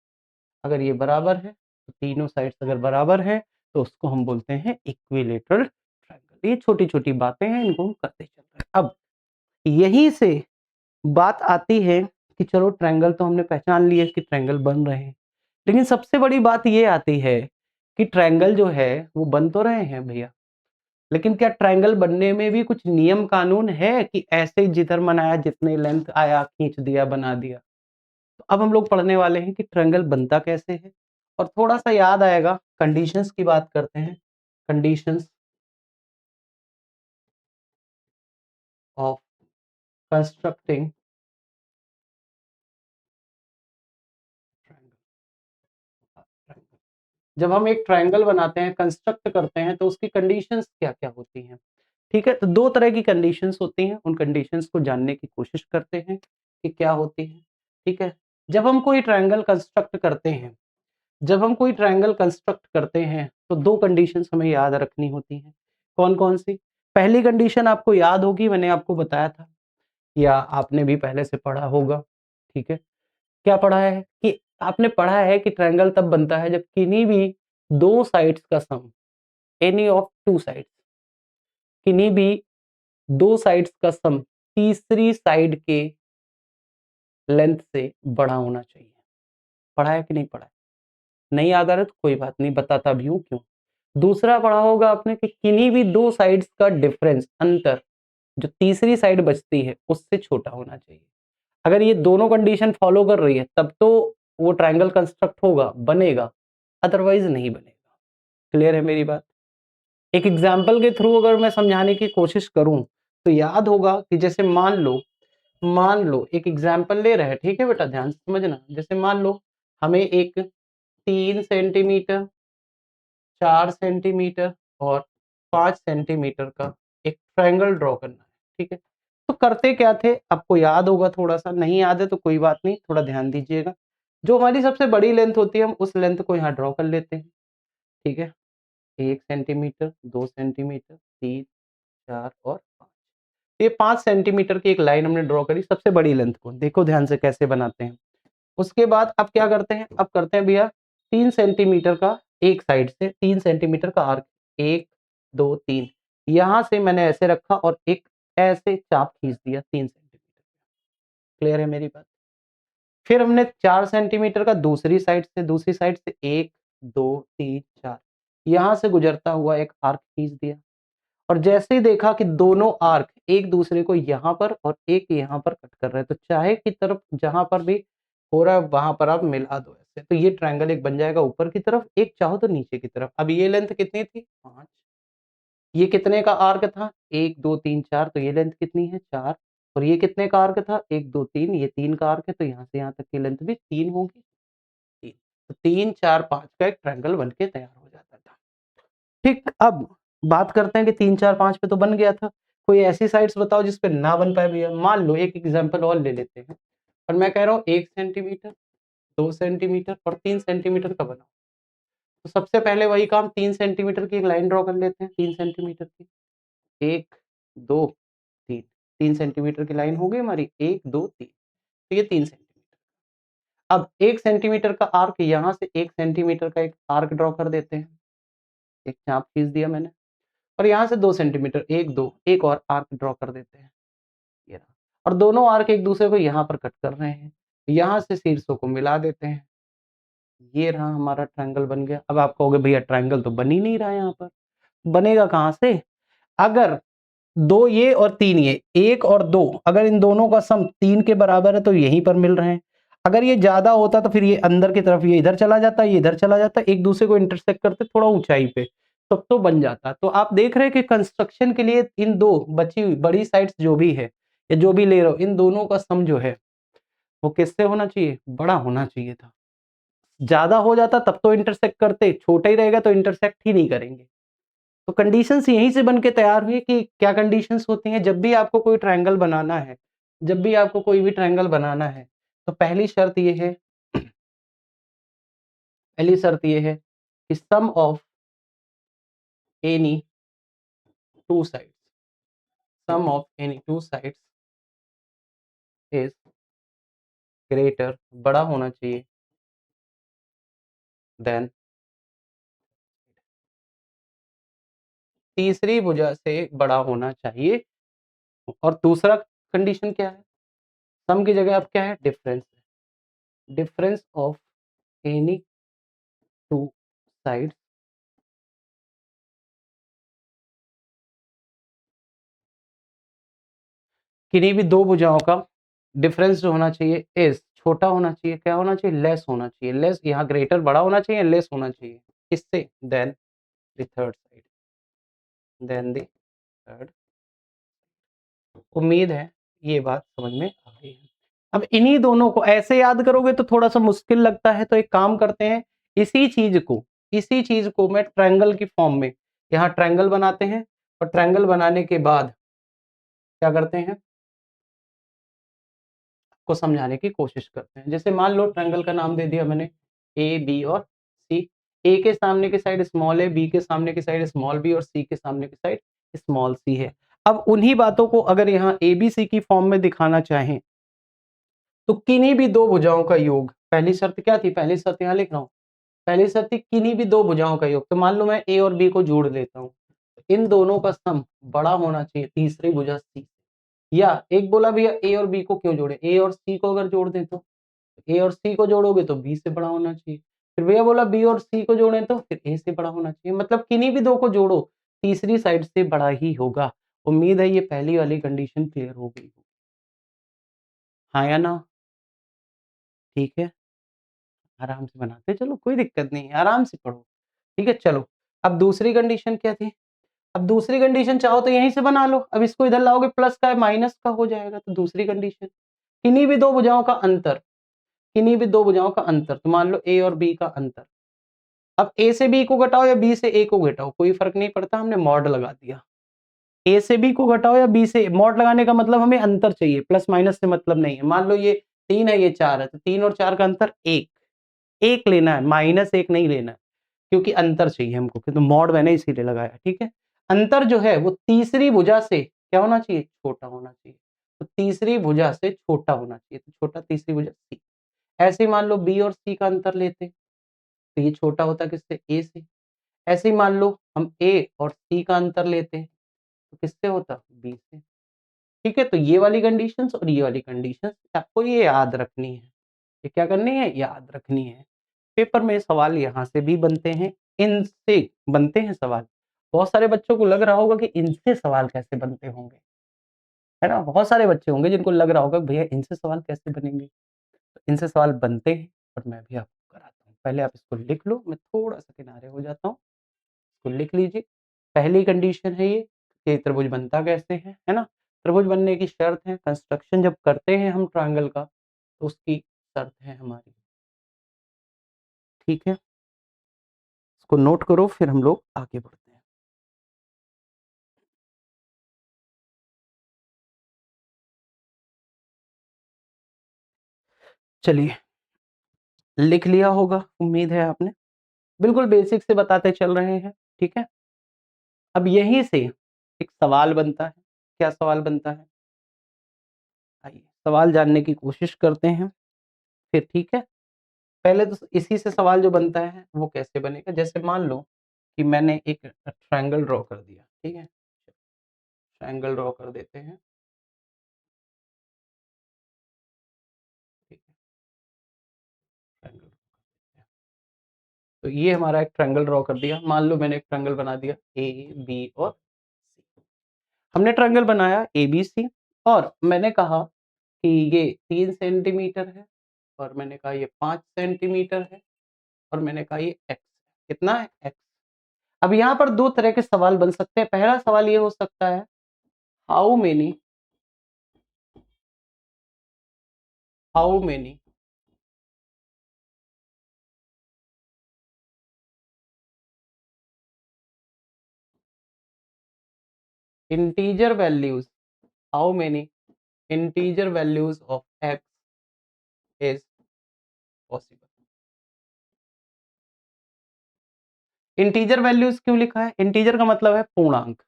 अगर ये बराबर है तो तीनों साइड्स अगर बराबर है तो उसको हम बोलते हैं इक्विलेटरल ट्रायंगल। ये छोटी छोटी बातें हैं, इनको हम करते चल रहे हैं। अब यहीं से बात आती है कि चलो ट्रायंगल तो हमने पहचान लिया कि ट्रायंगल बन रहे हैं, लेकिन सबसे बड़ी बात ये आती है कि ट्रायंगल जो है वो बन तो रहे हैं भैया, लेकिन क्या ट्रायंगल बनने में भी कुछ नियम कानून है कि ऐसे ही जिधर बनाया, जितने लेंथ आया खींच दिया, बना दिया? तो अब हम लोग पढ़ने वाले हैं कि ट्रायंगल बनता कैसे है, और थोड़ा सा याद आएगा, कंडीशंस की बात करते हैं। Conditions of constructing triangle. जब हम एक ट्रायंगल बनाते हैं, कंस्ट्रक्ट करते हैं, तो उसकी कंडीशंस क्या-क्या होती हैं? ठीक है, तो दो तरह की कंडीशंस होती हैं, उन कंडीशंस को जानने की कोशिश करते हैं कि क्या होती है। ठीक है, जब हम कोई ट्रायंगल कंस्ट्रक्ट करते हैं, तो दो कंडीशंस हमें याद रखनी होती हैं। कौन-कौन सी? पहली कंडीशन आपको याद होगी, मैंने आपको बताया था या आपने भी पहले से पढ़ा होगा। ठीक है, क्या पढ़ा है कि आपने पढ़ा है कि ट्रायंगल तब बनता है जब किन्हीं भी दो साइड्स का सम, एनी ऑफ टू साइड्स, किन्हीं भी दो साइड्स का सम तीसरी साइड के लेंथ से बड़ा होना चाहिए। पढ़ा है कि नहीं पढ़ा है? नहीं याद आ रहा तो कोई बात नहीं, बताता भी हूँ क्यों। दूसरा पढ़ा होगा आपने कि किन्हीं भी दो साइड्स का डिफरेंस, अंतर, जो तीसरी साइड बचती है उससे छोटा होना चाहिए। अगर ये दोनों कंडीशन फॉलो कर रही है तब तो वो ट्रायंगल कंस्ट्रक्ट होगा, बनेगा, अदरवाइज नहीं बनेगा। क्लियर है मेरी बात? एक एग्जांपल के थ्रू अगर मैं समझाने की कोशिश करूं तो याद होगा कि जैसे मान लो एक एग्जांपल ले रहे हैं, ठीक है बेटा, ध्यान से समझना। जैसे मान लो हमें एक 3 सेंटीमीटर, 4 सेंटीमीटर और 5 सेंटीमीटर का एक ट्रायंगल ड्रॉ करना है। ठीक है, तो करते क्या थे आपको याद होगा, थोड़ा सा नहीं याद है तो कोई बात नहीं, थोड़ा ध्यान दीजिएगा। जो हमारी सबसे बड़ी लेंथ होती है हम उस लेंथ को यहाँ ड्रॉ कर लेते हैं। ठीक है, 1 सेंटीमीटर, 2 सेंटीमीटर, 3, 4 और 5। ये 5 सेंटीमीटर की एक लाइन हमने ड्रॉ करी, सबसे बड़ी लेंथ को। देखो ध्यान से कैसे बनाते हैं। उसके बाद अब क्या करते हैं? अब करते हैं भैया 3 सेंटीमीटर का, एक साइड से 3 सेंटीमीटर का आर्क, 1, 2, 3, यहां से मैंने ऐसे रखा और एक ऐसे चाप खींच दिया 3 सेंटीमीटर। क्लियर है मेरी बात? फिर हमने 4 सेंटीमीटर का दूसरी साइड से 1, 2, 3, 4 यहां से गुजरता हुआ एक आर्क खींच दिया, और जैसे ही देखा कि दोनों आर्क एक दूसरे को यहाँ पर और एक यहाँ पर कट कर रहे हैं, तो चाहे की तरफ जहां पर भी हो रहा है वहां पर आप मिला दो। से, तो ये ट्रायंगल एक बन जाएगा ऊपर की तरफ, एक चाहो तो नीचे की तरफ। अब ये लेंथ कितनी थी? 5। ये कितने का आर्क था? 1 2 3 4, तो ये लेंथ कितनी है? 4। और ये कितने का आर्क था? 1 2 3, ये 3 का आर्क है, तो यहाँ से यहाँ तक की लेंथ भी 3 होगी। 3, तो 3 4 5 का एक ट्रायंगल बन के तैयार हो जाता था। ठीक, अब बात करते हैं कि 3 4 5 पे तो बन गया था, कोई ऐसी साइड्स बताओ जिस पे ना बन पाए भैया। मान लो एक एग्जांपल और ले लेते हैं, और मैं कह रहा हूँ 1 सेंटीमीटर, 2 सेंटीमीटर और 3 सेंटीमीटर का बनाओ। तो सबसे पहले वही काम, 3 सेंटीमीटर की एक लाइन ड्रॉ कर लेते हैं, 3 सेंटीमीटर की। 1 2 3, 3 सेंटीमीटर की लाइन हो गई हमारी, 1 2 3, तो ये 3 सेंटीमीटर। अब 1 सेंटीमीटर का आर्क, यहाँ से 1 सेंटीमीटर का एक आर्क ड्रॉ कर देते हैं, एक चाप खींच दिया मैंने। और यहाँ से 2 सेंटीमीटर, 1 2, एक और आर्क ड्रॉ कर देते हैं, ये रहा। और दोनों आर्क एक दूसरे को यहाँ पर कट कर रहे हैं, यहाँ से शीर्षों को मिला देते हैं, ये रहा हमारा ट्रायंगल बन गया। अब आप कहोगे भैया ट्रायंगल तो बन ही नहीं रहा है यहाँ पर, बनेगा कहाँ से? अगर 2 ये और 3 ये, 1 और 2, अगर इन दोनों का सम 3 के बराबर है तो यहीं पर मिल रहे हैं। अगर ये ज्यादा होता तो फिर ये अंदर की तरफ, ये इधर चला जाता, ये इधर चला जाता, एक दूसरे को इंटरसेक्ट करते थोड़ा ऊंचाई पे, तब तो बन जाता। तो आप देख रहे हैं कि कंस्ट्रक्शन के लिए इन दो बची हुई बड़ी साइड्स जो भी है, या जो भी ले रहे हो, इन दोनों का सम जो है वो किससे होना चाहिए? बड़ा होना चाहिए था। ज्यादा हो जाता तब तो इंटरसेक्ट करते, छोटा ही रहेगा तो इंटरसेक्ट ही नहीं करेंगे। तो कंडीशंस यहीं से बन के तैयार हुई कि क्या कंडीशंस होती हैं जब भी आपको कोई ट्रायंगल बनाना है, जब भी आपको कोई भी ट्रायंगल बनाना है, तो पहली शर्त ये है, पहली शर्त ये है कि sum of any two sides, sum of any two sides is greater, बड़ा होना चाहिए देन तीसरी भुजा से बड़ा होना चाहिए। और दूसरा कंडीशन क्या है? सम की जगह अब क्या है? Difference, difference of any two sides किन्हीं भी दो भुजाओं का डिफरेंस जो होना चाहिए इज छोटा होना चाहिए, क्या होना चाहिए? लेस होना चाहिए। लेस, यहाँ ग्रेटर बड़ा होना चाहिए, लेस होना चाहिए किससे? Then the third side, then the third. उम्मीद है ये बात समझ में आ गई है। अब इन्हीं दोनों को ऐसे याद करोगे तो थोड़ा सा मुश्किल लगता है, तो एक काम करते हैं, इसी चीज को मैं ट्रायंगल की फॉर्म में यहाँ ट्रायंगल बनाते हैं, और ट्रायंगल बनाने के बाद क्या करते हैं, को समझाने की कोशिश करते हैं। जैसे मान लो ट्रायंगल का नाम दे दिया मैंने ए बी और सी। ए के सामने की साइड स्मॉल है, बी के सामने की साइड स्मॉल बी, और सी के सामने की साइड स्मॉल सी है। अब उन्हीं बातों को अगर यहाँ ए बी सी की फॉर्म में दिखाना चाहें, तो किन्हीं भी दो भुजाओं का योग, पहली शर्त क्या थी? पहली शर्त यहाँ लिख रहा हूँ, पहली शर्त थी किन्हीं भी दो भुजाओं का योग। तो मान लो मैं ए और बी को जोड़ देता हूँ, इन दोनों का सम बड़ा होना चाहिए तीसरी भुजा सी। या एक बोला भैया ए और बी को क्यों जोड़े? ए और सी को अगर जोड़ दें तो ए और सी को जोड़ोगे तो बी से बड़ा होना चाहिए। फिर भैया बोला बी और सी को जोड़ें तो फिर ए से बड़ा होना चाहिए। मतलब किन्हीं भी दो को जोड़ो, तीसरी साइड से बड़ा ही होगा। उम्मीद है ये पहली वाली कंडीशन क्लियर हो गई। हाँ या ना? ठीक है, आराम से बनाते चलो, कोई दिक्कत नहीं है, आराम से पढ़ो। ठीक है, चलो। अब दूसरी कंडीशन क्या थी? अब दूसरी कंडीशन चाहो तो यहीं से बना लो। अब इसको इधर लाओगे, प्लस का है माइनस का हो जाएगा। तो दूसरी कंडीशन, किन्हीं भी दो भुजाओं का अंतर, किन्हीं भी दो भुजाओं का अंतर, तो मान लो ए और बी का अंतर। अब ए से बी को घटाओ या बी से ए को घटाओ, कोई फर्क नहीं पड़ता, हमने मॉड लगा दिया। ए से बी को घटाओ या बी से, मॉड लगाने का मतलब हमें अंतर चाहिए, प्लस माइनस से मतलब नहीं है। मान लो ये 3 है, ये 4 है, तो 3 और 4 का अंतर 1, 1 लेना है, माइनस 1 नहीं लेना है, क्योंकि अंतर चाहिए हमको, तो मॉड मैंने इसीलिए लगाया। ठीक है, अंतर जो है वो तीसरी भुजा से क्या होना चाहिए? छोटा होना चाहिए। तो तीसरी भुजा से छोटा होना चाहिए, तो छोटा तीसरी भुजा सी। ऐसे ही मान लो बी और सी का अंतर लेते, तो ये छोटा होता किससे? ए से। ऐसे ही मान लो हम ए और सी का अंतर लेते हैं, तो किससे होता? बी से। ठीक है, तो ये वाली कंडीशंस और ये वाली कंडीशंस आपको ये याद रखनी है। ये क्या करनी है? याद रखनी है। पेपर में सवाल यहाँ से भी बनते हैं, इनसे बनते हैं सवाल। बहुत सारे बच्चों को लग रहा होगा कि इनसे सवाल कैसे बनते होंगे, है ना? बहुत सारे बच्चे होंगे जिनको लग रहा होगा भैया इनसे सवाल कैसे बनेंगे। तो इनसे सवाल बनते हैं और मैं भी आपको कराता हूँ। पहले आप इसको लिख लो, मैं थोड़ा-सा किनारे हो जाता हूँ। इसको लिख लीजिए। पहली कंडीशन है ये कि त्रिभुज बनता कैसे है ना? त्रिभुज बनने की शर्त है, कंस्ट्रक्शन जब करते हैं हम ट्रायंगल का, तो उसकी शर्त है हमारी। ठीक है? इसको नोट करो, फिर हम लोग आगे बढ़ते हैं। चलिए, लिख लिया होगा, उम्मीद है आपने। बिल्कुल बेसिक से बताते चल रहे हैं, ठीक है? अब यहीं से एक सवाल बनता है। क्या सवाल बनता है? आइए, सवाल जानने की कोशिश करते हैं फिर, ठीक है? पहले तो इसी से सवाल जो बनता है, वो कैसे बनेगा? जैसे मान लो कि मैंने एक ट्रायंगल ड्रॉ कर दिया, ठीक है? ट्रायंगल ड्रॉ कर देते हैं, ठीक है? ट्रायंगल, तो ये हमारा एक ट्रायंगल ड्रॉ कर दिया। मान लो मैंने एक ट्रायंगल बना दिया ए, बी और सी। हमने ट्रायंगल बनाया एबीसी और मैंने कहा कि ये 3 सेंटीमीटर है और मैंने कहा ये 5 सेंटीमीटर है और मैंने कहा ये एक्स कितना है? एक्स। अब यहाँ पर 2 तरह के सवाल बन सकते हैं। पहला सवाल ये हो सकता है, how many how many integer values how many integer values of x is possible. Integer values क्यों लिखा है? इंटीजर का मतलब है पूर्णांक।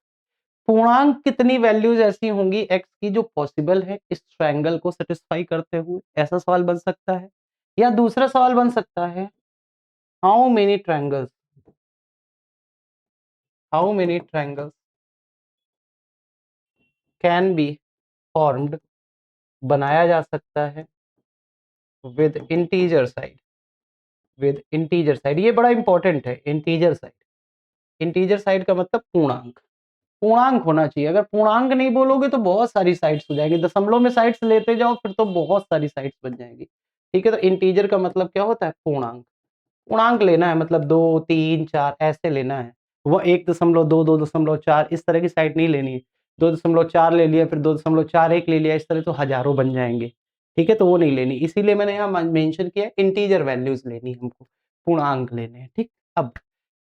पूर्णांक कितनी वैल्यूज ऐसी होंगी एक्स की जो पॉसिबल है इस ट्रायंगल को सेटिस्फाई करते हुए? ऐसा सवाल बन सकता है। या दूसरा सवाल बन सकता है, how many triangles how many triangles can be formed, बनाया जा सकता है with integer side with integer side. ये बड़ा इंपॉर्टेंट है, इंटीजर साइड। इंटीजर साइड का मतलब पूर्णांक। पूर्णांक होना चाहिए। अगर पूर्णांक नहीं बोलोगे तो बहुत सारी साइड्स हो जाएंगी। दशमलव में साइड्स लेते जाओ फिर तो बहुत सारी साइड्स बन जाएंगी। ठीक है, तो इंटीजर का मतलब क्या होता है? पूर्णांक। पूर्णांक लेना है मतलब 2, 3, 4 ऐसे लेना है। वो 1.2, 2.4 इस तरह की साइड नहीं लेनी है। 2.4 ले लिया, फिर 2.41 ले लिया, इस तरह तो हजारों बन जाएंगे। ठीक है, तो वो नहीं लेनी। इसीलिए मैंने यहाँ मेंशन किया इंटीजर वैल्यूज लेनी है हमको, पूर्णांक लेने हैं। ठीक, अब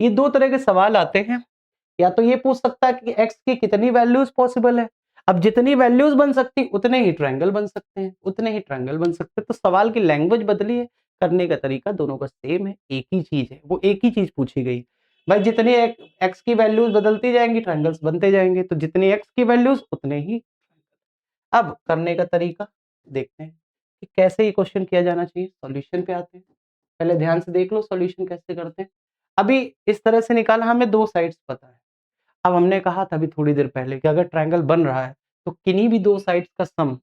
ये 2 तरह के सवाल आते हैं। या तो ये पूछ सकता है कि एक्स की कितनी वैल्यूज पॉसिबल है। अब जितनी वैल्यूज बन सकती उतने ही ट्रायंगल बन सकते हैं, उतने ही ट्रायंगल बन सकते हैं। तो सवाल की लैंग्वेज बदली है, करने का तरीका दोनों का सेम है, एक ही चीज है, वो एक ही चीज पूछी गई। भाई जितनी एक्स की वैल्यूज बदलती जाएंगी ट्रायंगल्स बनते जाएंगे, तो जितनी एक्स की वैल्यूज उतने ही। अब करने का तरीका देखते हैं कि कैसे ये क्वेश्चन किया जाना चाहिए। सॉल्यूशन पे आते हैं। पहले ध्यान से देख लो सॉल्यूशन कैसे करते हैं। अभी इस तरह से निकाला, हमें 2 साइड्स पता है। अब हमने कहा था अभी थोड़ी देर पहले कि अगर ट्रायंगल बन रहा है तो किन्हीं भी 2 साइड्स का सम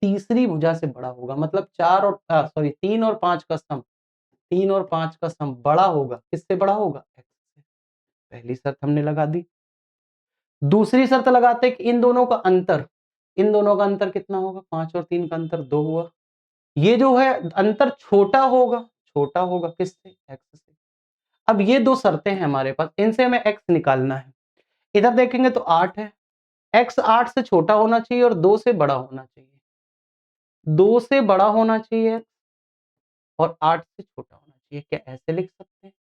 तीसरी भुजा से बड़ा होगा। मतलब 3 और 5 का सम, 3 और 5 का सम बड़ा होगा। किससे बड़ा होगा? एक्स से। पहली शर्त हमने लगा दी। दूसरी शर्त लगाते हैं कि इन दोनों का अंतर कितना होगा? 5 और 3 का अंतर 2 हुआ। ये जो है अंतर छोटा होगा किससे? एक्स से। अब ये 2 शर्तें हैं हमारे पास, इनसे हमें एक्स निकालना है। इधर देखेंगे तो 8 है। एक्स 8 से छोटा होना चाहिए और 2 से बड़ा होना चाहिए। 2 से बड़ा होना चाहिए और 8 से छोटा होना चाहिए। क्या ऐसे लिख सकते हैं?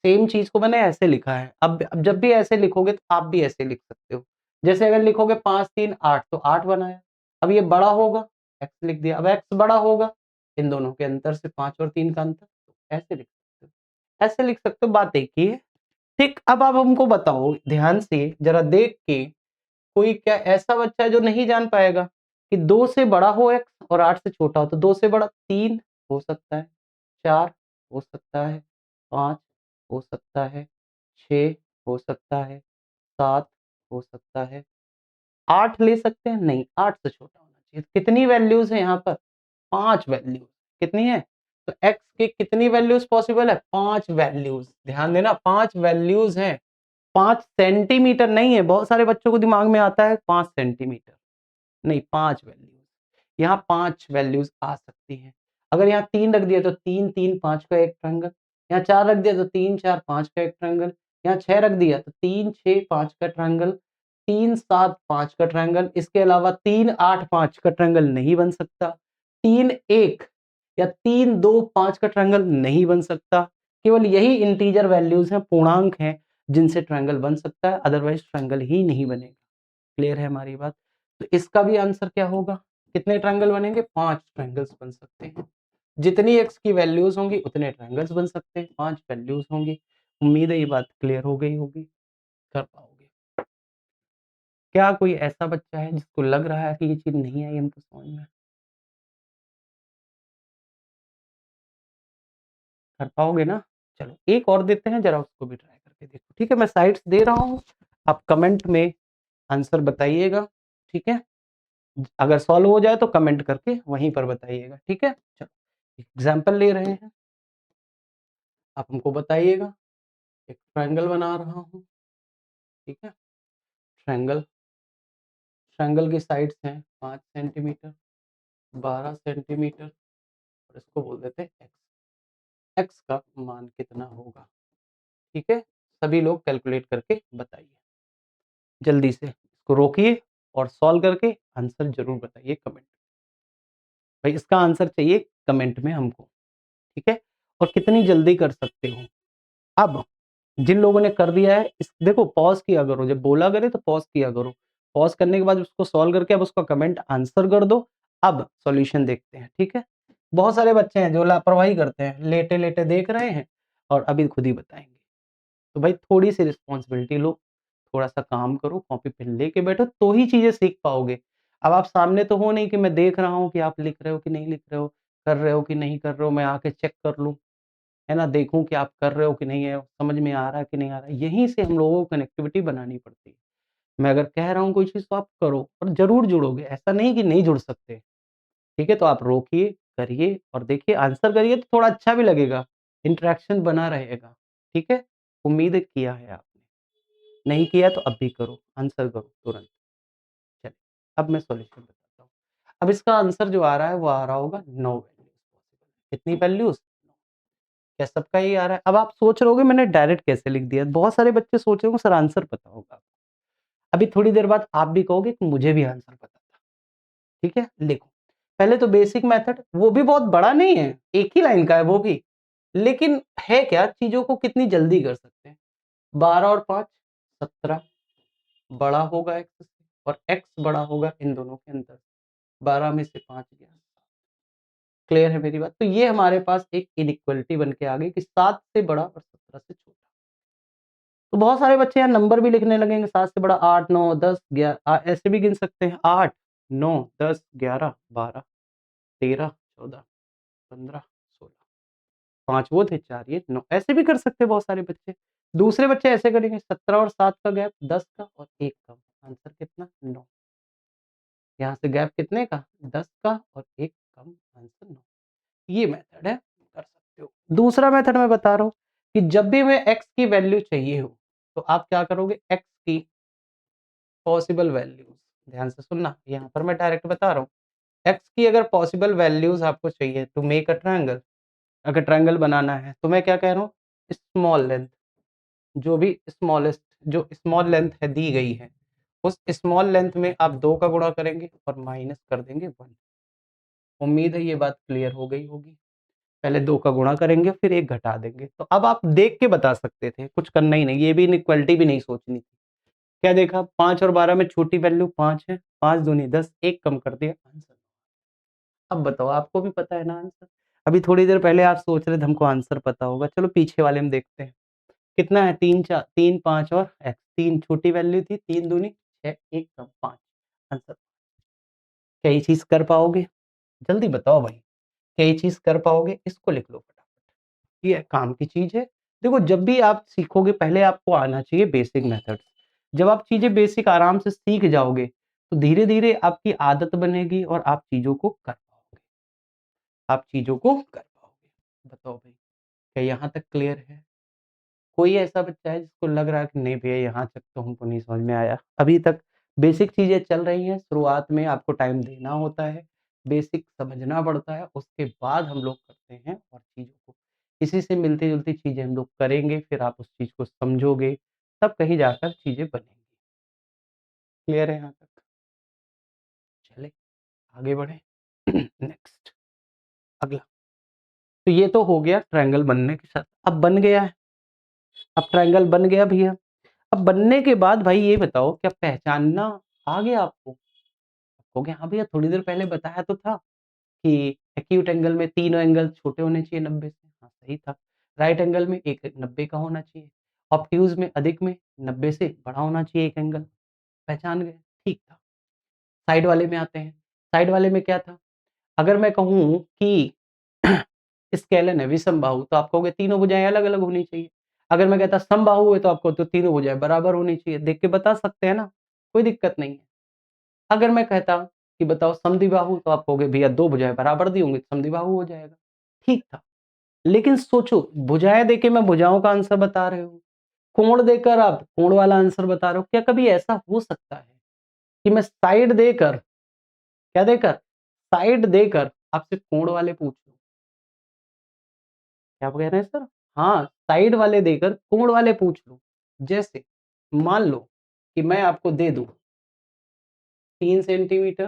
सेम चीज को मैंने ऐसे लिखा है। अब जब भी ऐसे लिखोगे तो आप भी ऐसे लिख सकते हो। जैसे अगर लिखोगे 5 3 8 तो 8 बनाया। अब ये बड़ा होगा, एक्स लिख दिया। अब एक्स बड़ा होगा, इन दोनों के अंतर से 5 और 3 का अंतर, तो ऐसे लिख सकते हो। ऐसे लिख सकते हो, बात एक ही है। ठीक, अब आप हमको बताओ ध्यान से जरा देख के, कोई क्या ऐसा बच्चा है जो नहीं जान पाएगा कि 2 से बड़ा हो एक्स और 8 से छोटा हो? तो 2 से बड़ा 3 हो सकता है, 4 हो सकता है, 5 हो सकता है, 6 हो सकता है, 7 हो सकता है, 8 ले सकते हैं? नहीं, 8 से छोटा होना चाहिए। कितनी वैल्यूज है यहाँ पर? 5 वैल्यूज। कितनी है? तो एक्स की कितनी वैल्यूज पॉसिबल है? 5 वैल्यूज। ध्यान देना, 5 वैल्यूज हैं। 5 सेंटीमीटर नहीं है। बहुत सारे बच्चों को दिमाग में आता है 5 सेंटीमीटर, नहीं, 5 वैल्यूज। यहाँ 5 वैल्यूज आ सकती हैं। अगर यहाँ 3 रख दिया तो 3, 3, 5 का एक ट्रायंगल, यहाँ 4 रख दिया तो 3, 4, 5 का एक ट्रायंगल, यहाँ 6 रख दिया तो 3, 6, 5 का ट्रायंगल, 3, 7, 5 का ट्रायंगल। इसके अलावा 3, 8, 5 का ट्रायंगल नहीं बन सकता। 3, 1 या 3, 2, 5 का ट्रायंगल नहीं बन सकता। केवल यही इंटीजर वैल्यूज हैं, पूर्णांक हैं, जिनसे ट्रायंगल बन सकता है, अदरवाइज ट्रायंगल ही नहीं बनेगा। क्लियर है हमारी बात? तो इसका भी आंसर क्या होगा? कितने ट्रायंगल बनेंगे? 5 ट्रायंगल्स बन सकते हैं। जितनी x की वैल्यूज होंगी उतने ट्रायंगल्स बन सकते हैं, 5 वैल्यूज होंगी। उम्मीद है ये बात क्लियर हो गई होगी, कर पाओगे। क्या कोई ऐसा बच्चा है जिसको लग रहा है कि ये चीज नहीं आई हमको समझ में? कर पाओगे ना? चलो एक और देते हैं, जरा उसको भी ट्राई करके देखो। ठीक है, मैं साइड्स दे रहा हूँ, आप कमेंट में आंसर बताइएगा। ठीक है, अगर सॉल्व हो जाए तो कमेंट करके वहीं पर बताइएगा। ठीक है, चलो एग्जाम्पल ले रहे हैं, आप हमको बताइएगा। एक ट्रायंगल बना रहा हूँ। ठीक है, ट्रायंगल, ट्रायंगल की साइड्स हैं 5 सेंटीमीटर, 12 सेंटीमीटर, और इसको बोल देते हैं एक्स। एक्स का मान कितना होगा? ठीक है, सभी लोग कैलकुलेट करके बताइए जल्दी से, इसको रोकिए और सॉल्व करके आंसर जरूर बताइए कमेंट। भाई इसका आंसर चाहिए कमेंट में हमको। ठीक है, और कितनी जल्दी कर सकते हो। अब जिन लोगों ने कर दिया है, इस देखो पॉज किया करो, जब बोला करे तो पॉज किया करो। पॉज करने के बाद उसको सॉल्व करके अब उसका कमेंट आंसर कर दो। अब सॉल्यूशन देखते हैं। ठीक है, बहुत सारे बच्चे हैं जो लापरवाही करते हैं, लेटे लेटे देख रहे हैं और अभी खुद ही बताएंगे। तो भाई थोड़ी सी रिस्पॉन्सिबिलिटी लो, थोड़ा सा काम करो, कॉपी पेन लेके बैठो तो ही चीजें सीख पाओगे। अब आप सामने तो हो नहीं कि मैं देख रहा हूँ कि आप लिख रहे हो कि नहीं लिख रहे हो, कर रहे हो कि नहीं कर रहे हो, मैं आके चेक कर लूँ, है ना, देखूं कि आप कर रहे हो कि नहीं है, समझ में आ रहा है कि नहीं आ रहा है। यहीं से हम लोगों को कनेक्टिविटी बनानी पड़ती है। मैं अगर कह रहा हूँ कोई चीज़ तो आप करो और ज़रूर जुड़ोगे, ऐसा नहीं कि नहीं जुड़ सकते। ठीक है, तो आप रोकिए, करिए और देखिए, आंसर करिए तो थोड़ा अच्छा भी लगेगा, इंटरेक्शन बना रहेगा। ठीक है, उम्मीद है किया है आपने, नहीं किया तो अब भी करो, आंसर करो तुरंत। चलिए, अब मैं सॉल्यूशन बताता हूँ। अब इसका आंसर जो आ रहा है वो आ रहा होगा 9 वैल्यूज। कितनी वैल्यूज? क्या सबका ही आ रहा है? अब आप सोच रहे होगे मैंने डायरेक्ट कैसे लिख दिया? बहुत सारे बच्चे सोच रहे होंगे सर आंसर पता होगा। अभी थोड़ी देर बाद आप भी कहोगे कि मुझे भी आंसर पता था। ठीक है, लिखो। पहले तो बेसिक मेथड, वो भी बहुत बड़ा नहीं है, एक ही लाइन का है वो भी, लेकिन है क्या, चीजों को कितनी जल्दी कर सकते हैं। 12 और 5 17 बड़ा होगा एक्स से, और एक्स बड़ा होगा इन दोनों के अंदर। 12 में से 5 गया। क्लियर है मेरी बात? तो ये हमारे पास एक इनइक्वालिटी बन के आ गई कि 7 से बड़ा और 17 से छोटा। तो बहुत सारे बच्चे यहाँ नंबर भी लिखने लगेंगे, 7 से बड़ा 8, 9, 10, 11, ऐसे भी गिन सकते हैं, 8, 9, 10, 11, 12, 13, 14, 15, 16, 5 वो थे, 4 ये, 9, ऐसे भी कर सकते हैं बहुत सारे बच्चे। दूसरे बच्चे ऐसे करेंगे, 17 और 7 का गैप 10 का और 1 का, आंसर कितना? 9। यहाँ से गैप कितने का? 10 का और 1 कम, आंसर 9। ये मेथड है, कर सकते हो। दूसरा मेथड मैं बता रहा हूँ कि जब भी हमें x की वैल्यू चाहिए हो तो आप क्या करोगे? x की पॉसिबल वैल्यूज, ध्यान से सुनना, यहाँ पर मैं डायरेक्ट बता रहा हूँ। x की अगर पॉसिबल वैल्यूज आपको चाहिए टू मेक अ ट्रायंगल, अगर ट्रायंगल बनाना है तो मैं क्या कह रहा हूँ? स्मॉल लेंथ, जो भी स्मॉलेस्ट, जो स्मॉल लेंथ है दी गई है, उस स्मॉल लेंथ में आप 2 का गुणा करेंगे और माइनस कर देंगे 1। उम्मीद है ये बात क्लियर हो गई होगी। पहले 2 का गुणा करेंगे फिर 1 घटा देंगे। तो अब आप देख के बता सकते थे, कुछ करना ही नहीं, ये भी इनइक्वालिटी भी नहीं सोचनी थी। क्या देखा? 5 और 12 में छोटी वैल्यू 5 है, 5 दूनी 10, 1 कम कर दिया, आंसर। अब बताओ, आपको भी पता है ना आंसर? अभी थोड़ी देर पहले आप सोच रहे थे हमको आंसर पता होगा, चलो पीछे वाले में देखते हैं। कितना है? 3 4 3 5 और x, 3 छोटी वैल्यू थी, 3 दूनी 6, 1 कम 5, आंसर। क्या ये चीज़ कर पाओगे? जल्दी बताओ भाई, क्या ये चीज़ कर पाओगे? इसको लिख लो फटाफट। ये काम की चीज़ है। देखो, जब भी आप सीखोगे पहले आपको आना चाहिए बेसिक मेथड्स। जब आप चीज़ें बेसिक आराम से सीख जाओगे, तो धीरे-धीरे आपकी आदत बनेगी और आप चीज़ों को कर पाओगे। आप चीज़ों को कर पाओगे। बताओ भाई, क्या यहाँ तक क्लियर है? कोई ऐसा बच्चा है जिसको लग रहा है कि नहीं भैया यहाँ तक तो हमको नहीं समझ में आया? अभी तक बेसिक चीज़ें चल रही हैं, शुरुआत में आपको टाइम देना होता है, बेसिक समझना पड़ता है, उसके बाद हम लोग करते हैं और चीज़ों को इसी से मिलती-जुलती चीज़ें हम लोग करेंगे, फिर आप उस चीज़ को समझोगे, तब कहीं जाकर चीज़ें बनेंगी। क्लियर है यहाँ तक? चलें आगे बढ़ें। नेक्स्ट अगला। तो ये तो हो गया ट्रायंगल बनने के साथ। अब बन गया है, अब ट्रायंगल बन गया भैया। अब बनने के बाद भाई ये बताओ क्या पहचानना आ गया आपको? हो गया हाँ भैया थोड़ी देर पहले बताया तो था कि एक्यूट एंगल में तीनों एंगल छोटे होने चाहिए 90 से। हाँ, सही था। राइट एंगल में एक 90 का होना चाहिए। ऑब्ट्यूज़ में अधिक में 90 से बड़ा होना चाहिए एक एंगल। पहचान गए, ठीक था। साइड वाले में आते हैं। साइड वाले में क्या था? अगर मैं कहूँ कि स्केलन है विषमबाहु तो आप कहोगे तीनों भुजाएँ अलग-अलग होनी चाहिए। अगर मैं कहता समबाहु है तो आपको तो तीनों भुजाएँ बराबर होनी चाहिए। देख के बता सकते हैं ना, कोई दिक्कत नहीं है। अगर मैं कहता कि बताओ समद्विबाहु तो आप कहोगे भैया 2 भुजाएँ बराबर दी होंगी तो समद्विबाहु हो जाएगा। ठीक था। लेकिन सोचो भुजाएँ देके मैं भुजाओं का आंसर बता रहे हो। कोण देकर आप कोण वाला आंसर बता रहे हो। क्या कभी ऐसा हो सकता है कि मैं साइड देकर क्या देकर? साइड देकर आपसे कोण वाले पूछ लूँ? क्या आप कह रहे हैं सर? हाँ, साइड वाले देकर कोण वाले पूछ लूँ। जैसे मान लो कि मैं आपको दे दूँ 3 सेंटीमीटर,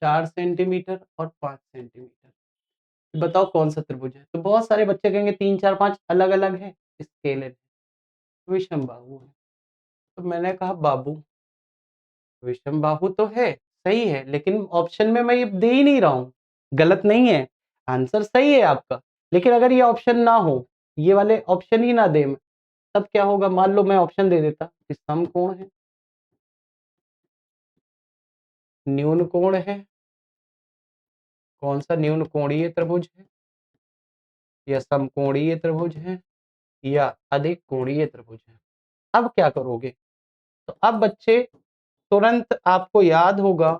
4 सेंटीमीटर और 5 सेंटीमीटर। बताओ कौन-सा त्रिभुज है? तो बहुत सारे बच्चे कहेंगे 3, 4, 5 अलग-अलग है, स्केलर विषमबाहु है। तो मैंने कहा बाबू विषमबाहु तो है, सही है, लेकिन ऑप्शन में मैं ये दे ही नहीं रहा हूँ। गलत नहीं है, आंसर सही है आपका। लेकिन अगर ये ऑप्शन ना हो, ये वाले ऑप्शन ही ना दें मैं, तब क्या होगा? मान लो मैं ऑप्शन दे देता कि समकोण है, न्यून कोण है, कौन-सा न्यून कोणीय त्रिभुज है या समकोणीय त्रिभुज है या अधिक कोणीय त्रिभुज है। अब क्या करोगे? तो अब बच्चे तुरंत आपको याद होगा,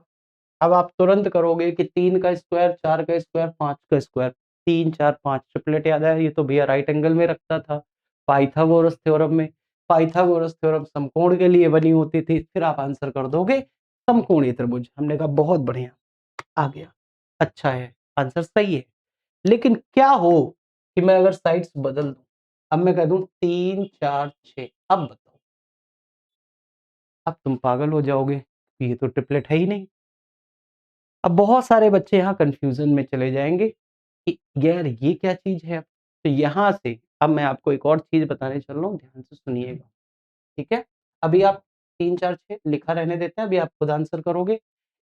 अब आप तुरंत करोगे कि 3 का स्क्वायर, 4 का स्क्वायर, 5 का स्क्वायर, 3, 4, 5 ट्रिपलेट याद है, ये तो भैया राइट एंगल में रखता था। पाइथागोरस थ्योरम में, पाइथागोरस थ्योरम समकोण के लिए बनी होती थी, फिर आप आंसर कर दोगे समकोणीय त्रिभुज। हमने कहा बहुत बढ़िया, आ गया, अच्छा है, आंसर सही है। लेकिन क्या हो कि मैं अगर साइड्स बदल दूँ, अब मैं कह दूँ 3, 4, 6 अब बताओ? अब तुम पागल हो जाओगे, ये तो ट्रिपलेट है ही नहीं। अब बहुत सारे बच्चे यहाँ कन्फ्यूज़न में चले जाएँगे कि यार ये क्या चीज़ है? तो यहाँ से अब मैं आपको एक और चीज़ बताने चल रहा हूँ, ध्यान से सुनिएगा, ठीक है? अभी आप 3, 4, 6 लिखा रहने देते हैं, अभी आप खुद आंसर करोगे।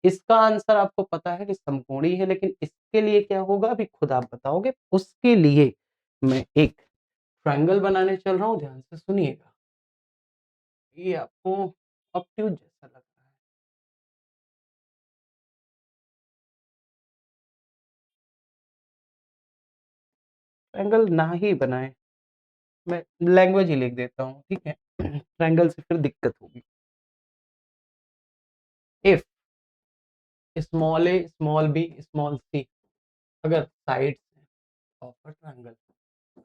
इसका आंसर आपको पता है कि समकोणीय है, लेकिन इसके लिए क्या होगा अभी खुद आप बताओगे। उसके लिए मैं एक ट्रायंगल बनाने चल रहा हूँ, ध्यान से सुनिएगा। ये आपको ऑब्ट्यूज़ जैसा लग रहा है। ट्रायंगल ना ही बनाएँ, मैं लैंग्वेज ही लिख देता हूँ, ठीक है? ट्रायंगल से फिर दिक्कत होगी। If small a, small b, small c अगर साइड्स ऑफ अ ट्रायंगल,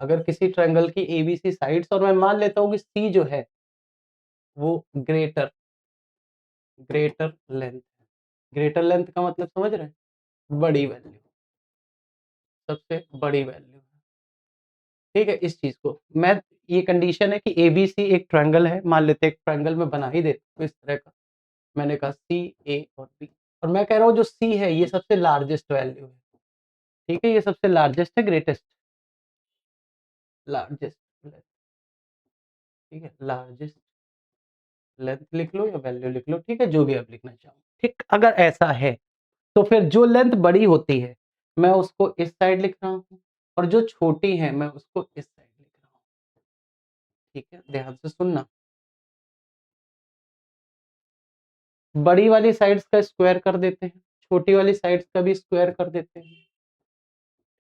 अगर किसी ट्रायंगल की एबीसी साइड्स और मैं मान लेता हूँ कि सी जो है वो ग्रेटर ग्रेटर लेंथ है। ग्रेटर लेंथ का मतलब समझ रहे हैं? बड़ी वैल्यू, सबसे बड़ी वैल्यू, ठीक है? इस चीज़ को मैं ये कंडीशन है कि एबीसी एक ट्रायंगल है, मान लेते हैं एक ट्रायंगल मैं बना ही देता हूँ इस तरह का। मैंने कहा सी, ए और बी और मैं कह रहा हूँ जो सी है ये सबसे लार्जेस्ट वैल्यू है, ठीक है? ये सबसे लार्जेस्ट है, ग्रेटेस्ट लार्जेस्ट लेंथ, ठीक है? लार्जेस्ट लेंथ लिख लो या वैल्यू लिख लो, ठीक है? जो भी आप लिखना चाहो, ठीक? अगर ऐसा है, तो फिर जो लेंथ बड़ी होती है, मैं उसको इस साइड लिख रहा हूँ और जो छोटी है, मैं उसको इस साइड लिख रहा हूँ, ठीक है? ध्यान से सुनना। बड़ी वाली साइड्स का स्क्वायर कर देते हैं, छोटी वाली साइड्स का भी स्क्वायर कर देते हैं,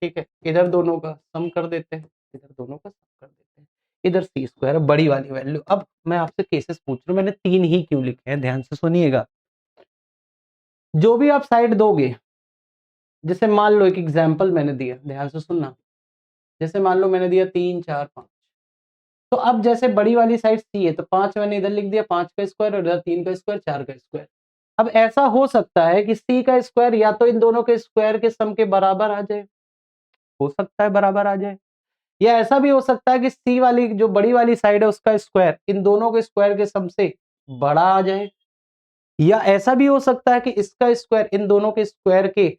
ठीक है? इधर दोनों का सम कर देते हैं, इधर दोनों का सम कर देते हैं। इधर सी स्क्वायर है बड़ी वाली वैल्यू। अब मैं आपसे केसेस पूछ रहा हूँ, मैंने 3 ही क्यों लिखे हैं, ध्यान से सुनिएगा। जो भी आप साइड दोगे, जैसे मान लो एक एग्जांपल मैंने दिया, ध्यान से सुनना। जैसे मान लो मैंने दिया 3, 4, 5 तो अब जैसे बड़ी वाली साइड सी है, तो 5 मैंने इधर लिख दिया 5 का स्क्वायर और इधर 3 का स्क्वायर, 4 का स्क्वायर। अब ऐसा हो सकता है कि सी का स्क्वायर या तो इन दोनों के स्क्वायर के सम के बराबर आ जाए, हो सकता है बराबर आ जाए, या ऐसा भी हो सकता है कि सी वाली जो बड़ी वाली साइड है उसका स्क्वायर इन दोनों के स्क्वायर के सम से बड़ा आ जाए, या ऐसा भी हो सकता है कि इसका स्क्वायर इन दोनों के स्क्वायर के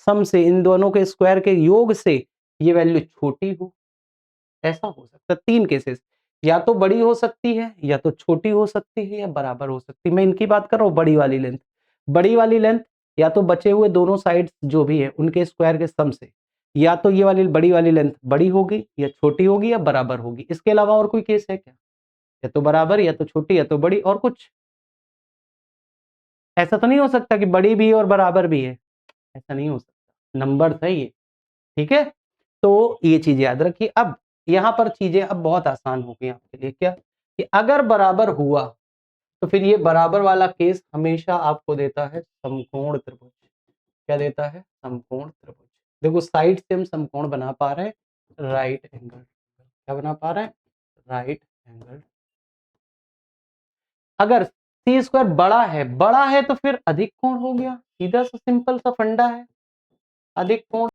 सम से, इन दोनों के स्क्वायर के योग से ये वैल्यू छोटी हो। ऐसा हो सकता है, 3 केसेस, या तो बड़ी हो सकती है, या तो छोटी हो सकती है, या बराबर हो सकती है। मैं इनकी बात कर रहा हूँ, बड़ी वाली लेंथ। बड़ी वाली लेंथ या तो बचे हुए दोनों साइड्स जो भी है उनके स्क्वायर के सम से, या तो ये वाली बड़ी वाली लेंथ बड़ी होगी, या छोटी होगी, या बराबर होगी। इसके अलावा और कोई केस है क्या? या तो बराबर, या तो छोटी, या तो बड़ी, और कुछ? ऐसा तो नहीं हो सकता कि बड़ी भी है और बराबर भी है, ऐसा नहीं हो सकता, नंबर था ये। ठीक है, तो ये चीज याद रखिए। अब यहां पर चीजें अब बहुत आसान हो गई आपके लिए, क्या कि अगर बराबर हुआ तो फिर ये बराबर वाला केस हमेशा आपको देता है समकोण त्रिभुज। क्या देता है? समकोण त्रिभुज। देखो साइड से हम समकोण बना पा रहे हैं, राइट एंगल। क्या बना पा रहे हैं? Right angle. अगर सी स्क्वायर बड़ा है तो फिर अधिक कोण हो गया, सीधा सा सिंपल सा फंडा है, अधिक कोण